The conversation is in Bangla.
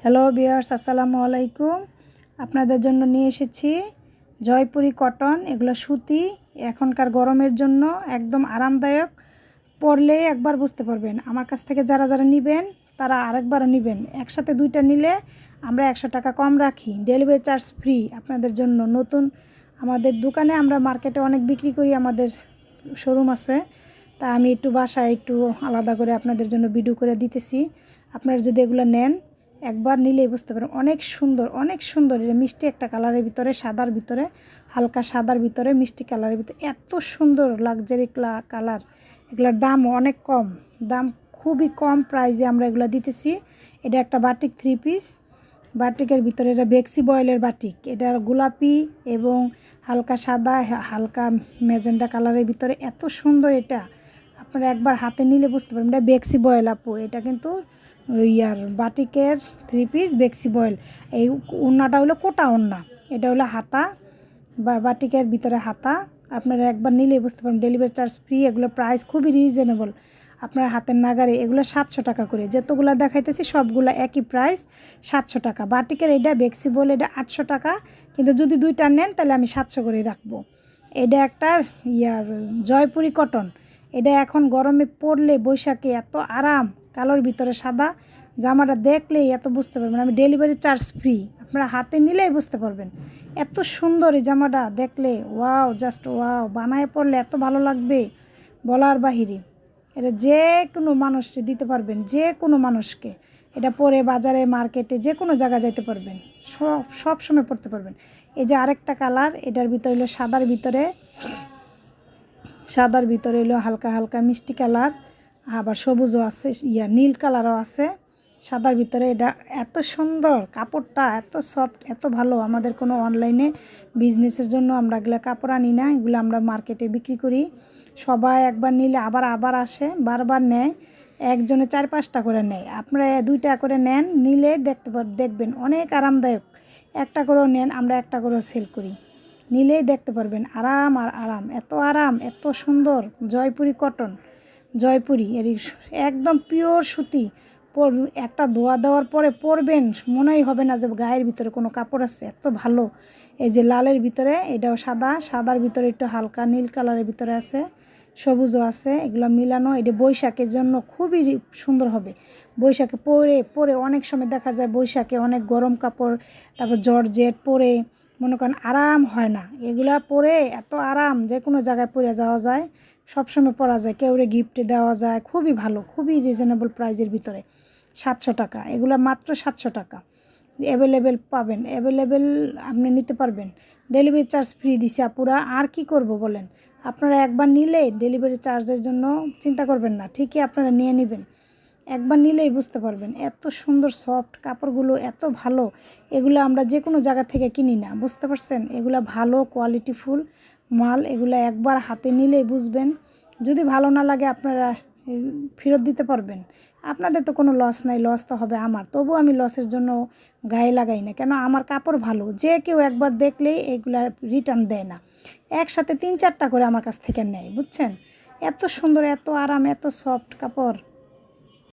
হ্যালো ভিউয়ার্স, আসসালামু আলাইকুম। আপনাদের জন্য নিয়ে এসেছি জয়পুরি কটন। এগুলো সুতি, এখনকার গরমের জন্য একদম আরামদায়ক। পরলে একবার বুঝতে পারবেন। আমার কাছ থেকে যারা যারা নেবেন তারা আরেকবারও নেবেন। একসাথে দুইটা নিলে আমরা 100 টাকা কম রাখি, ডেলিভারি চার্জ ফ্রি আপনাদের জন্য। নতুন আমাদের দোকানে, আমরা মার্কেটে অনেক বিক্রি করি, আমাদের শোরুম আছে, তা আমি একটু বাসায় একটু আলাদা করে আপনাদের জন্য ভিডিও করে দিতেছি। আপনারা যদি এগুলো নেন, একবার নিলেই বুঝতে পারেন অনেক সুন্দর, অনেক সুন্দর। এটা মিষ্টি একটা কালারের ভিতরে, সাদার ভিতরে, হালকা সাদার ভিতরে মিষ্টি কালারের ভিতরে, এত সুন্দর লাক্সারি কালার। এগুলোর দাম অনেক কম, দাম খুবই কম প্রাইসে আমরা এগুলো দিতেছি। এটা একটা বাটিক 3 পিস, বাটিকের ভিতরে এটা বেক্সি বয়েলের বাটিক। এটা গোলাপি এবং হালকা সাদা, হালকা ম্যাজেন্ডা কালারের ভিতরে, এত সুন্দর। এটা আপনারা একবার হাতে নিলে বুঝতে পারবেন এটা বেক্সি বয়েল আপু। এটা কিন্তু বাটিকের 3 পিস বেক্সি বয়েল। এই ওড়নাটা হলো কোটা ওড়না, এটা হলো হাতা বা বাটিকের ভিতরে হাতা। আপনারা একবার নিলেই বুঝতে পারবেন ডেলিভারি চার্জ ফ্রি। এগুলো প্রাইস খুবই রিজনেবল, আপনার হাতের নাগারে। এগুলো 700 টাকা করে, যতগুলো দেখাইতেছি সবগুলো একই প্রাইস, 700 টাকা। বাটিকের এটা বেক্সি বয়েল, এটা 800 টাকা, কিন্তু যদি দুইটা নেন তাহলে আমি 700 করে রাখবো। এটা একটা জয়পুরি কটন। এটা এখন গরমে পরলে বৈশাখে এত আরাম। কালোর ভিতরে সাদা, জামাটা দেখলেই এত বুঝতে পারবেন। আমি ডেলিভারি চার্জ ফ্রি, আপনারা হাতে নিলেই বুঝতে পারবেন এত সুন্দর। এই জামাটা দেখলে ওয়াও, জাস্ট ওয়াও। বানায় পরলে এত ভালো লাগবে, বলার বাহিরে। এটা যে কোনো মানুষকে দিতে পারবেন, যে কোনো মানুষকে। এটা পরে বাজারে, মার্কেটে, যে কোনো জায়গায় যাইতে পারবেন, সব সময় পরতে পারবেন। এই যে আরেকটা কালার, এটার ভিতরে হলো সাদার ভিতরে হলো হালকা হালকা মিষ্টি কালার, আবার সবুজও আছে, নীল কালারও আছে সাদার ভিতরে। এটা এত সুন্দর, কাপড়টা এত সফট, এত ভালো। আমাদের কোনো অনলাইনে বিজনেসের জন্য আমরা এগুলো কাপড় আনি না, এগুলো আমরা মার্কেটে বিক্রি করি। সবাই একবার নিলে আবার আসে, বারবার নেয়। একজনে 4-5টা করে নেয়, আপনারা 2টা করে নেন, নিলে দেখবেন অনেক আরামদায়ক। একটা করেও নেন, আমরা একটা করেও সেল করি। নিলেই দেখতে পারবেন আরাম আর আরাম, এত আরাম, এত সুন্দর। জয়পুরি কটন, জয়পুরি এর একদম পিওর সুতি। একটা ধোয়া দেওয়ার পরে পরবেন, মনেই হবে না যে গায়ের ভিতরে কোনো কাপড় আছে, এত ভালো। এই যে লালের ভিতরে, এটাও সাদার ভিতরে একটু হালকা নীল কালারের ভিতরে আছে, সবুজও আছে, এগুলো মিলানো। এটা বৈশাখের জন্য খুবই সুন্দর হবে। বৈশাখে পরে অনেক সময় দেখা যায় বৈশাখে অনেক গরম কাপড়, তারপর জর্জেট পরে মনে করেন আরাম হয় না। এগুলা পরে এত আরাম, যে কোনো জায়গায় পরে যাওয়া যায়, সবসময় পরা যায়, কেউরে গিফটে দেওয়া যায়। খুবই ভালো, খুবই রিজনেবল প্রাইজের ভিতরে, 700 টাকা। এগুলো মাত্র 700 টাকা। অ্যাভেলেবেল পাবেন, অ্যাভেলেবেল আপনি নিতে পারবেন। ডেলিভারি চার্জ ফ্রি দিছে আপুরা, আর কি করব বলেন। আপনারা একবার নিলে ডেলিভারি চার্জের জন্য চিন্তা করবেন না, ঠিকই আপনারা নিয়ে নেবেন। একবার নিলেই বুঝতে পারবেন এত সুন্দর সফট কাপড়গুলো, এত ভালো। এগুলো আমরা যে কোনো জায়গা থেকে কিনি না, বুঝতে পারছেন। এগুলো ভালো কোয়ালিটিফুল মাল, এগুলো একবার হাতে নিলেই বুঝবেন। যদি ভালো না লাগে আপনারা ফেরত দিতে পারবেন। আপনাদের তো কোনো লস নাই, লস তো হবে আমার। তবু আমি লসের জন্য গায়ে লাগাই না, কেন আমার কাপড় ভালো। যে কেউ একবার দেখলেই এগুলা রিটার্ন দেয় না, একসাথে 3-4টা করে আমার কাছ থেকে নেয়, বুঝছেন। এত সুন্দর, এত আরাম, এত সফট কাপড়।